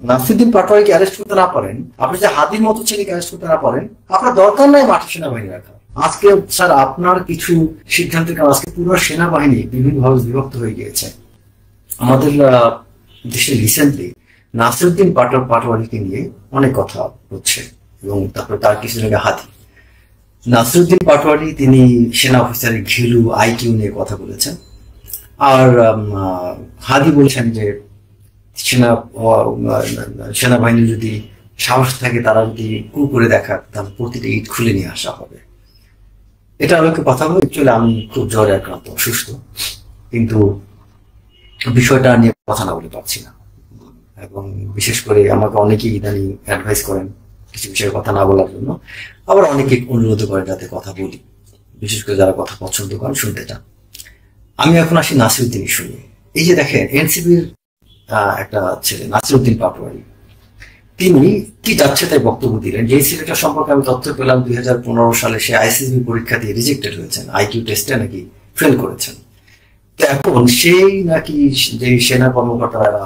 Nasiruddin পাটোয়ারিকে arrest করতে না পারেন, আপনি যে হাদির মতো ছেলেকে অ্যারেস্ট করতে না পারেন, আপনার দরকার নাই মাঠে সেনাবাহিনী রাখা। আজকে স্যার আপনার কিছু সিদ্ধান্তের কারণে আজকে পুরো সেনাবাহিনী বিভিন্নভাবে বিভক্ত হয়ে গিয়েছে। আমাদের দেশে রিসেন্টলি নাসিরুদ্দিন পাটোয়ারিকে নিয়ে অনেক কথা হচ্ছে, এবং তারপরে তার কিছু জায়গায় হাদি। নাসিরুদ্দিন পাটোয়ারি তিনি সেনা অফিসারের ঘিলু আইকিউ নিয়ে কথা বলেছেন, আর হাদি বলছেন যে সেনাবাহিনী যদি সাহস থাকে, তারা যদি কু করে দেখাক, তাহলে প্রতিটা ইট খুলে নিয়ে আসা হবে। এটা আমাকে কথা বলে অ্যাকচুয়ালি আমি খুব জ্বরে আক্রান্ত, অসুস্থ, কিন্তু বিষয়টা নিয়ে কথা না বলে পারছি না। এবং বিশেষ করে আমাকে অনেকেই ইদানিং অ্যাডভাইস করেন কিছু বিষয়ে কথা না বলার জন্য, আবার অনেকে অনুরোধ করেন যাতে কথা বলি, বিশেষ করে যারা কথা পছন্দ করেন, শুনতে চান। আমি এখন আসি নাসিরুদ্দিন ইস্যু নিয়ে। এই যে দেখেন, এনসিপির একটা ছেলে নাসিরুদ্দিন পাটোয়ারি, তিনি কি যাচ্ছে তাই বক্তব্য দিলেন। যে ছেলেটা সম্পর্কে আমি তথ্য পেলাম 2015 সালে সে আইসিসি পরীক্ষা দিয়ে রিজেক্টেড হয়েছেন, আইকিউ টেস্টে নাকি ফেল করেছেন। তো এখন সেই নাকি যে সেনা কর্মকর্তারা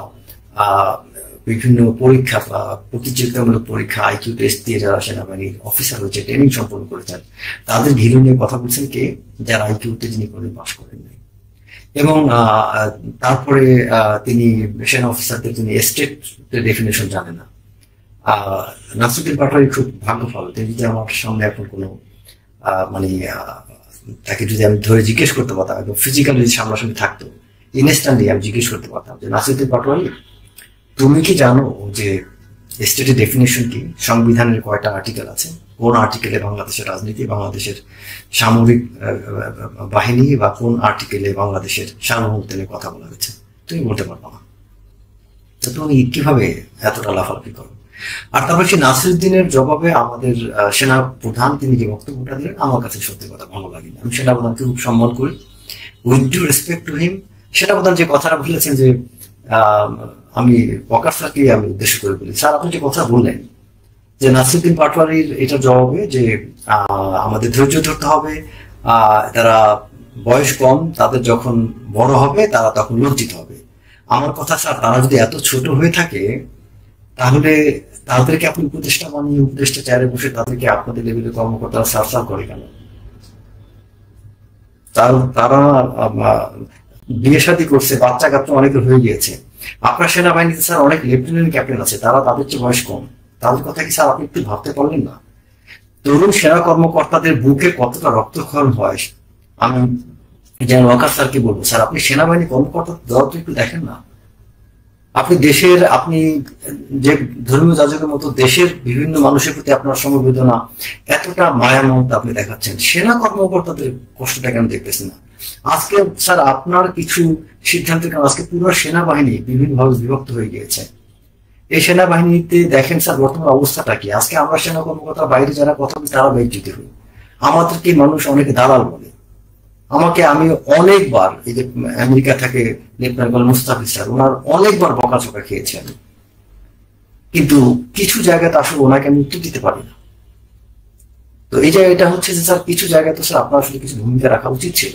বিভিন্ন পরীক্ষা বা প্রতিযোগিতামূলক পরীক্ষা আইকিউ টেস্ট দিয়ে যারা সেনাবাহিনীর অফিসার হয়েছে, ট্রেনিং সম্পন্ন করেছেন, তাদের ঘিলু নিয়ে কথা বলছেন কে, যারা আইকিউতে যিনি করে পাশ করেন নাই। এবং তারপরে তিনি সেনা অফিসারদের তিনি স্টেট ডেফিনেশন জানেন না। নাসিরুদ্দিন পাটোয়ারি খুব ভাগ্যফল, তিনি যদি আমার সামনে এখন কোনো মানে তাকে যদি আমি ধরে জিজ্ঞেস করতে পারতাম, একদম ফিজিক্যালি যদি সামনাসামনি থাকতো, ইনস্ট্যান্টলি আমি জিজ্ঞেস করতে পারতাম যে নাসিরুদ্দিন পাটোয়ারি, তুমি কি জানো যে স্টেটের ডেফিনেশন কি, সংবিধানের কয়টা আর্টিকেল আছে, কোন আর্টিকেলে বাংলাদেশের রাজনীতি, বাংলাদেশের সামরিক বাহিনী, বা কোন আর্টিকেলে বাংলাদেশের সার্বভৌমত্ব নিয়ে কথা বলা হয়েছে? তুমি বলতে পারবো না। তো তুমি কিভাবে এতটা লাফালাফি করো? আর তারপর সে নাসিরুদ্দিনের জবাবে আমাদের সেনা প্রধান তিনি যে বক্তব্যটা দিলেন, আমার কাছে সত্যি কথা ভালো লাগেনি। আমি সেনা প্রধানকে খুব সম্মান করি, with due respect to him. সেনা প্রধান যে কথাটা বলেছেন যে আমি ওয়াকারকে আমি উদ্দেশ্য করে বলি, স্যার আপনি যে কথা বললেন যে নাসিরুদ্দিন পাটোয়ারির এটা জবাবে যে আমাদের ধৈর্য ধরতে হবে, তারা বয়স কম, তাদের যখন বড় হবে তারা তখন লজ্জিত হবে। আমার কথা স্যার, তারা যদি এত ছোট হয়ে থাকে, তাহলে তাদেরকে আপনি উপদেষ্টা বানিয়ে উপদেষ্টা চেয়ারে বসে তাদেরকে আপনাদের লেভেলের কর্মকর্তারা সার্ভ করে কেন? তারা বিয়ে শাদী করছে, বাচ্চা কাচ্চা অনেকের হয়ে গিয়েছে। আপনার সেনাবাহিনীতে স্যার অনেক লেফটেন্যান্ট ক্যাপ্টেন আছে, তারা তাদের চেয়ে বয়স কম। তাদের কথা কি স্যার আপনি একটু ভাবতে পারলেন না? তরুণ সেনা কর্মকর্তাদের বুকে কতটা রক্তক্ষরণ হয়, আমি যেন ওয়াকার স্যারকে বলবো, স্যার আপনি সেনাবাহিনী কর্মকর্তা দরদ একটু দেখেন না। আপনি দেশের, আপনি যে ধর্মীয় যাজকের মতো দেশের বিভিন্ন মানুষের প্রতি আপনার সমবেদনা, এতটা মায়া মমতা আপনি দেখাচ্ছেন, সেনা কর্মকর্তাদের কষ্টটা কেন দেখতেছেন না? আজকে স্যার আপনার কিছু সিদ্ধান্তের কারণে আজকে পুরো সেনাবাহিনী বিভিন্নভাবে বিভক্ত হয়ে গিয়েছে। এই সেনাবাহিনীতে দেখেন স্যার বর্তমান অবস্থাটা কি। আজকে আমরা সেনা কর্মকর্তা বাইরে যারা কথা বলি তারা বেজ্জিত হই, আমাদেরকে মানুষ অনেকে দালাল বলে। আমাকে আমি অনেকবার, এই যে আমেরিকা থেকে লেফটেন্যান্ট কর্নেল মুস্তাফিজ স্যার, ওনার অনেকবার বকাঝকা খেয়েছি আমি, কিন্তু কিছু জায়গাতে আসলে ওনাকে আমি উত্তর দিতে পারি না। তো এই জায়গাটা হচ্ছে যে স্যার কিছু জায়গায় তো স্যার আপনার আসলে কিছু ভূমিকা রাখা উচিত ছিল।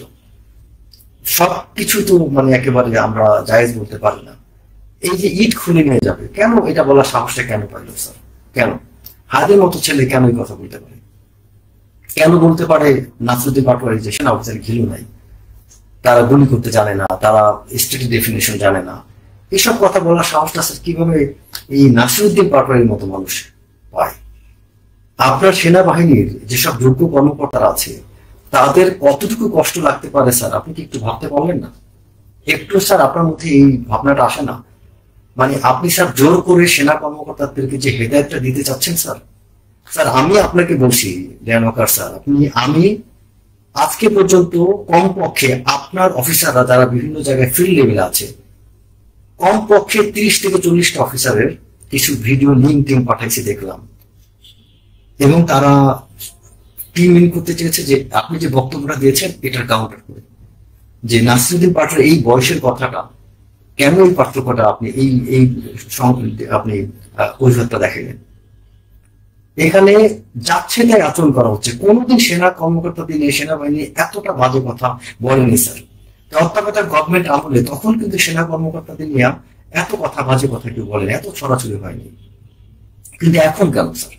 সবকিছু তো মানে একেবারে আমরা জায়েজ বলতে পারি না। এই যে ইট খুলে নিয়ে যাবে, কেন এটা বলার সাহসটা কেন পাইল স্যার? কেন হাদের মতো ছেলে কেন এই কথা বলতে পারে? কেন বলতে পারে নাসিরুদ্দিন পাটোয়ারি যে সেনা অফিসার ঘিলু নাই, তারা গুলি করতে জানে না, তারা স্টেটের ডেফিনেশন জানে না? এসব কথা বলার সাহসটা স্যার কিভাবে এই নাসিরুদ্দিন পাটোয়ারির মতো মানুষ পায়? আপনার সেনাবাহিনীর যেসব যোগ্য কর্মকর্তারা আছে, তাদের কতটুকু কষ্ট লাগতে পারে স্যার, আপনি কি একটু ভাবতে পারলেন না? একটু স্যার আপনার মধ্যে এই ভাবনাটা আসে না? মানে আপনি স্যার জোর করে সেনা কর্মকর্তাদেরকে যে হেদায়েতটা দিতে চাচ্ছেন স্যার, স্যার আমি আপনাকে বলছি রেয়ানকার স্যার, আমি আজকে পর্যন্ত কমপক্ষে আপনার অফিসাররা যারা বিভিন্ন জায়গায় ফিল্ড লেভেলে আছে, কমপক্ষে 30 থেকে 40টা অফিসারের কিছু ভিডিও লিঙ্ক টিম পাঠাইছি দেখলাম, এবং তারা টিম ইন করতে চেয়েছে যে আপনি যে বক্তব্যটা দিয়েছেন এটার কাউন্টার করে, যে নাসিরুদ্দিন পাটোয়ারির এই বয়সের কথাটা কেন, এই পার্থক্যটা আপনি এই এই আপনি অজুহাতটা দেখালেন। এখানে যাচ্ছে তাই আচরণ করা হচ্ছে। কোনোদিন সেনা কর্মকর্তাদের নিয়ে সেনাবাহিনী এতটা বাজে কথা বলেনি স্যার। তত্ত্বাবধায়ক গভর্নমেন্ট আমলে তখন কিন্তু সেনা কর্মকর্তাদের নিয়ে এত কথা, বাজে কথা কেউ বলেন, এত ছড়াছড়ি হয়নি। কিন্তু এখন কেন স্যার?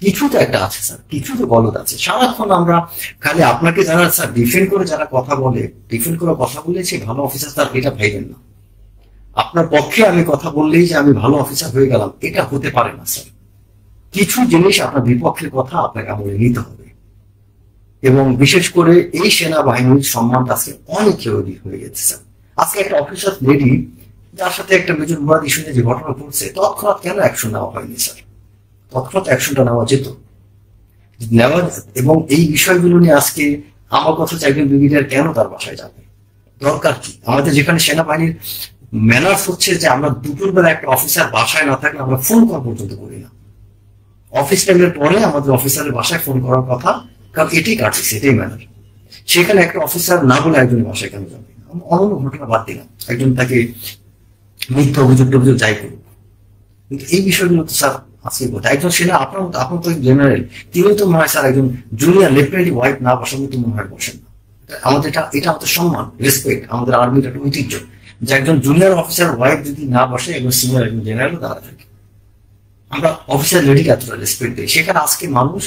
কিছু তো একটা আছে স্যার, কিছু তো গলদ আছে। সারাক্ষণ আমরা খালি আপনাকে যারা স্যার ডিফেন্ড করে যারা কথা বলে, ডিফেন্ড করে কথা বলে সে ভালো অফিসার, স্যার এটা ভাইবেন না। আপনার পক্ষে আমি কথা বললেই যে আমি ভালো অফিসার হয়ে গেলাম, এটা হতে পারে না স্যার। কিছু জিনিস আপনার বিপক্ষের কথা আপনাকে আমলে নিতে হবে। এবং বিশেষ করে এই সেনাবাহিনীর সম্মানটা আজকে অনেক জরুরি হয়ে গেছে স্যার। আজকে একটা অফিসার লেডি যার সাথে একটা মেজর মুরাদ ইস্যুতে যে ঘটনা ঘটছে, তৎক্ষণাৎ কেন অ্যাকশন নেওয়া হয়নি স্যার? তৎক্ষণাৎ অ্যাকশনটা নেওয়া যেত, নেওয়া। এবং এই বিষয়গুলো নিয়ে আজকে আমার কথা হচ্ছে, একজন ব্রিগেডিয়ার কেন তার বাসায় যাবে? দরকার কি? আমাদের যেখানে সেনাবাহিনীর ম্যানার্স হচ্ছে যে আমরা দুপুর বেলা একটা অফিসার বাসায় না থাকলে আমরা ফোন কল পর্যন্ত করি না। অফিস টাইমের পরে আমাদের অফিসারের বাসায় ফোন করার কথা, কারণ এটাই কাটছে, এটাই ম্যানার। সেখানে একটা অফিসার না বলে একজনের বাসায় কেন যাবে? অন্য ঘটনা বাদ দিলাম, একজন তাকে মিথ্যা অভিযোগ যাই করুক, কিন্তু এই বিষয়গুলো তো স্যার আজকে কথা। একজন সেনা, আপনার তো জেনারেল, তিনি তো মনে হয় স্যার একজন জুনিয়র লেফটেন্যান্ট ওয়াইফ না বসার মতো মনে হয় বসেন না। আমাদের এটা আমাদের সম্মান, রেসপেক্ট, আমাদের আর্মির একটা ঐতিহ্য যে একজন জুনিয়র অফিসার ওয়াইফ যদি না বসে, একজন সিনিয়র একজন জেনারেলও দাঁড়া থাকে। আমরা অফিসার লেডিকে এতটা রেসপেক্ট দিই, সেখানে আজকে মানুষ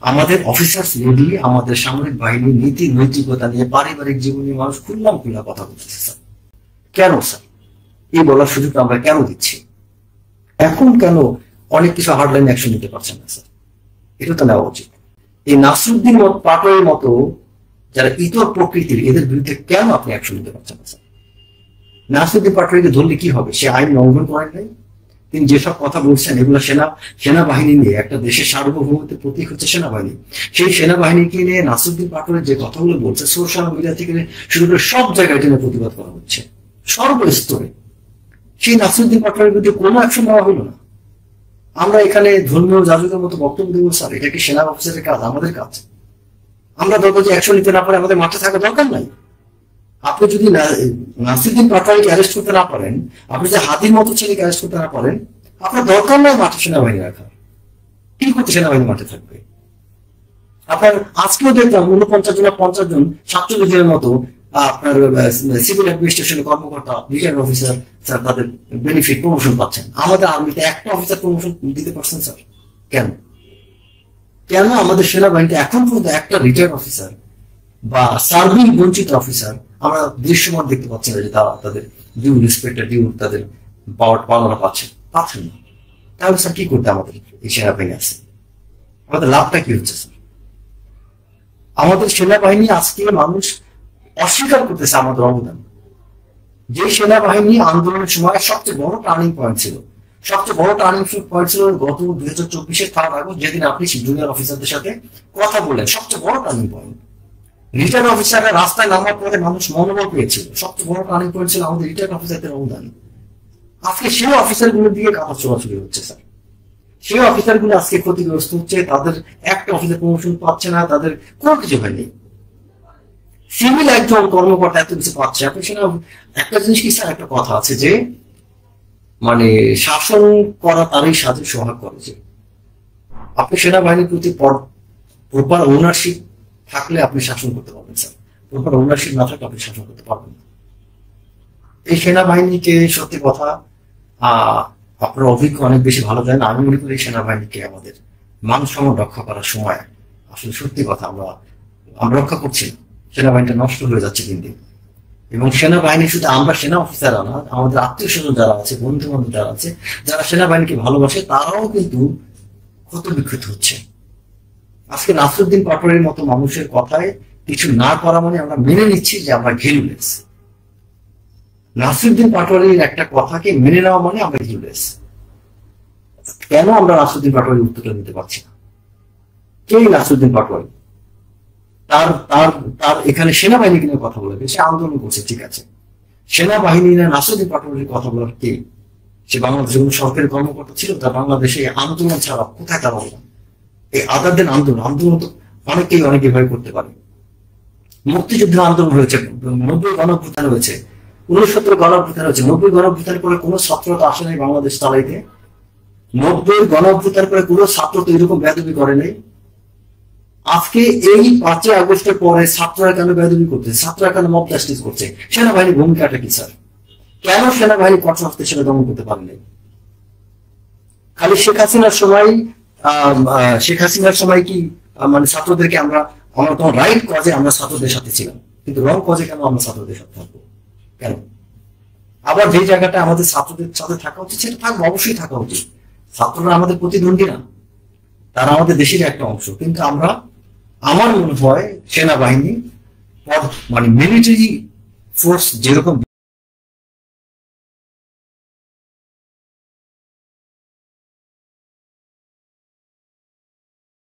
আমাদের অফিসার লেডি, আমাদের সামরিক বাহিনী নীতি নৈতিকতা নিয়ে, পারিবারিক জীবন নিয়ে মানুষ খুললাম খুললা কথা বলতেছে স্যার। কেন স্যার এই বলার সুযোগটা আমরা কেন দিচ্ছি? এখন কেন অনেক কিছু হার্ডলাইন অ্যাকশন নিতে পারছেন না স্যার? এটা তো নেওয়া উচিত। এই নাসরুদ্দিন পাটোয়ারির মতো যারা ইতর প্রকৃতির, এদের বিরুদ্ধে কেন আপনি অ্যাকশন নিতে পারছেন না স্যার? নাসরুদ্দিন পাটোয়ারিকে ধরলে কি হবে? সে আইন লঙ্ঘন করেন নাই। তিনি যেসব কথা বলছেন এগুলো সেনাবাহিনী নিয়ে, একটা দেশের সার্বভৌমত্বের প্রতীক হচ্ছে সেনাবাহিনী। সেই সেনাবাহিনীকে নিয়ে নাসরুদ্দিন পাটোয়ারি যে কথাগুলো বলছে, সোশ্যাল মিডিয়া থেকে শুরু করে সব জায়গায় এটা প্রতিবাদ করা হচ্ছে, সর্বস্তরে। সেই নাসরুদ্দিন পাটোয়ারির বিরুদ্ধে কোনো অ্যাকশন নেওয়া হলো না। আমরা এখানে ধর্মীয় যাজকের মতো বক্তব্য দেবো স্যার? এটা কি সেনা অফিসারের কাজ? আমাদের কাজ? আমরা দরকার যে অ্যাকশন নিতে না পারে, আমাদের মাঠে থাকা দরকার নাই। আপনি যদি নাসরুদ্দিন পাটোয়ারিকে অ্যারেস্ট করতে না পারেন, আপনি যদি হাতির মতো ছেলেকে অ্যারেস্ট করতে না পারেন, আপনার দরকার নাই মাঠে সেনাবাহিনী রাখা। কি করতে সেনাবাহিনী মাঠে থাকবে? আপনার আজকেও দেখলাম 49 জন 47 জনের মতো আপনার সিভিল অ্যাডমিনিস্ট্রেশনের কর্মকর্তা, রিটায়ার্ড অফিসার স্যার তাদের বেনিফিট প্রমোশন পাচ্ছেন। আমাদের আর্মিতে একটা অফিসার প্রমোশন দিতে পারছেন স্যার? কেন? কেন আমাদের সেনাবাহিনীতে এখন পর্যন্ত একটা রিটায়ার্ড অফিসার বা সার্ভিং বঞ্চিত অফিসার আমরা দৃশ্যমান দেখতে পাচ্ছি না যে তারা তাদের ডিউ রেসপেক্টেড, ডিউ তাদের পাওনা পাচ্ছেন না? তাহলে স্যার কি করতে আমাদের এই সেনাবাহিনী আছে? আমাদের লাভটা কি হচ্ছে স্যার? আমাদের সেনাবাহিনী আজকে মানুষ অস্বীকার করতেছে আমাদের অবদান। যে সেনাবাহিনী আন্দোলনের সময় সবচেয়ে বড় টার্নিং পয়েন্ট ছিল, সবচেয়ে বড় টার্নিং পয়েন্ট ছিল গত 2024-এর 3 আগস্ট, যেদিন আপনি জুনিয়র অফিসারদের সাথে কথা বললেন। সবচেয়ে বড় টার্নিং পয়েন্ট। রিটায়ার্ড অফিসাররা রাস্তায় নামার পরে মানুষ মনোবল পেয়েছিল। সবচেয়ে বড় টার্নিং পয়েন্ট ছিল আমাদের রিটায়ার্ড অফিসারদের অবদান। আজকে সেই অফিসারগুলো দিয়ে কাগজ চলাচলি হচ্ছে স্যার। সেই অফিসারগুলো আজকে ক্ষতিগ্রস্ত হচ্ছে, তাদের একটা অফিসার প্রমোশন পাচ্ছে না, তাদের কোনো কিছু হয়নি। সিভিল একজন কর্মকর্তা এত কিছু পাচ্ছে। আপনি সেটা একটা জিনিস কি স্যার, একটা কথা আছে যে মানে শাসন করা তারই সাথে সোহাগ করে। যে আপনি সেনাবাহিনীর প্রতি প্রপার ওনারশিপ থাকলে আপনি শাসন করতে পারবেন স্যার, প্রপার ওনারশিপ না থাকলে আপনি শাসন করতে পারবেন না। এই সেনাবাহিনীকে সত্যি কথা আপনার অভিজ্ঞ অনেক বেশি ভালো জানেন। আমি মনে করি সেনাবাহিনীকে আমাদের মান সম্মান রক্ষা করার সময় আসলে সত্যি কথা আমরা রক্ষা করছি না। সেনাবাহিনীটা নষ্ট হয়ে যাচ্ছে দিন দিন। এবং সেনাবাহিনী শুধু আমরা সেনা অফিসাররা না, আমাদের আত্মীয় স্বজন যারা আছে, বন্ধু বান্ধব যারা আছে, যারা সেনাবাহিনীকে ভালোবাসে, তারাও কিন্তু ক্ষত বিক্ষত হচ্ছে। আজকে নাসরুদ্দিন পাটোয়ারির মতো মানুষের কথায় কিছু না করা মানে আমরা মেনে নিচ্ছি যে আমরা ঘেলুলেস। নাসরুদ্দিন পাটোয়ারির একটা কথাকে মেনে নেওয়া মানে আমরা ঘেলুলেস। কেন আমরা নাসরুদ্দিন পাটোয়ারির উত্তরটা দিতে পারছি না? কে নাসরুদ্দিন পাটোয়ারি? তার তার তার এখানে সেনাবাহিনীকে নিয়ে কথা বলে, সে আন্দোলন করছে, ঠিক আছে। সেনাবাহিনী নিয়ে নাসরুদ্দিন পাটোয়ারির কথা বলার কে? সে বাংলাদেশের কোন সরকারি কর্মকর্তা ছিল? তার বাংলাদেশে আন্দোলন ছাড়া কোথায় তার অবদান? এই আদারদের আন্দোলন তো অনেকে ভয় করতে পারে। মুক্তিযুদ্ধের আন্দোলন হয়েছে, 90 গণঅভ্যুত্থান হয়েছে, 69 গণঅভ্যুত্থান হয়েছে। 90 গণঅভ্যুত্থান করে কোনো ছাত্র তো আসে নাই বাংলাদেশ চালাইতে। 90 গণঅভ্যুত্থান করে কোনো ছাত্র তো এরকম বেয়াদবি করে নাই। আজকে এই 5 আগস্টের পরে ছাত্ররা কেন বেয়াদবি করতেছে? ছাত্ররা কেন মব জাস্টিস করছে? সেনাবাহিনীর ভূমিকাটা কি স্যার? কেন সেনাবাহিনী কঠোর হস্তে সেটা দমন করতে পারলেন? খালি শেখ হাসিনার সময় শেখ হাসিনার সময় কি মানে ছাত্রদেরকে আমরা আমরা তখন রাইট কজে আমরা ছাত্রদের সাথে ছিলাম, কিন্তু রং কজে কেন আমরা ছাত্রদের সাথে থাকবো কেন? আবার যে জায়গাটা আমাদের ছাত্রদের সাথে থাকা উচিত সেটা থাকবো, অবশ্যই থাকা উচিত। ছাত্ররা আমাদের প্রতিদ্বন্দ্বী না, তারা আমাদের দেশের একটা অংশ, কিন্তু আমরা, আমার মনে হয় সেনাবাহিনী মানে মিলিটারি ফোর্স যেরকম